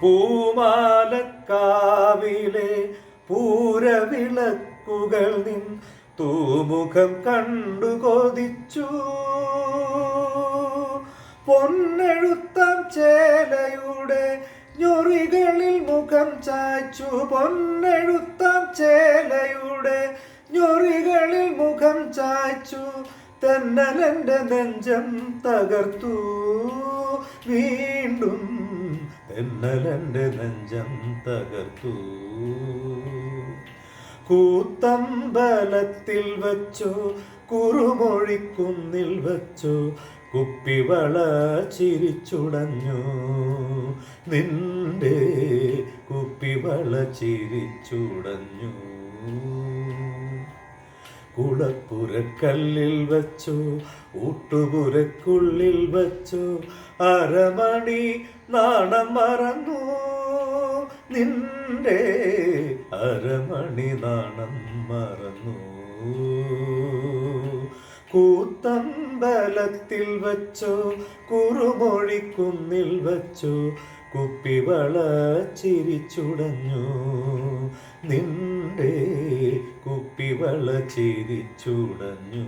പൂമാലക്കാവിലെ പൂരവിളക്കുകൾ നിൻ തൂമുഖം കണ്ടു കൊതിച്ചു. പൊന്നെഴുത്താം ചേലയുടെ ഞൊറികളിൽ മുഖം ചായ്ച്ചു. പൊന്നെഴുത്താം ചേലയുടെ ഞൊറികളിൽ മുഖം ചായ്ച്ചു. തെന്നലെൻ്റെ നെഞ്ചം തകർത്തു വീണ്ടും. തെന്നലെൻ്റെ നെഞ്ചം തകർത്തു. കൂത്തമ്പലത്തിൽ വച്ചോ കുറുമൊഴിക്കുന്നിൽ വച്ചോ കുപ്പിവള ചിരിച്ചുടഞ്ഞു. നിന്റെ കുപ്പിവള ചിരിച്ചുടഞ്ഞു. കുളപ്പുരക്കല്ലിൽ വച്ചു ഊട്ടുപുരക്കുള്ളിൽ വച്ചു അരമണി നാണം മറന്നു. നിന്റെ അരമണി നാണം മറന്നു. കൂത്തമ്പലത്തിൽ വച്ചോ കുറുമൊഴിക്കുന്നിൽ വച്ചോ കുപ്പിവള ചിരിച്ചുടഞ്ഞു. നിന്റെ കുപ്പിവള ചിരിച്ചുടഞ്ഞു.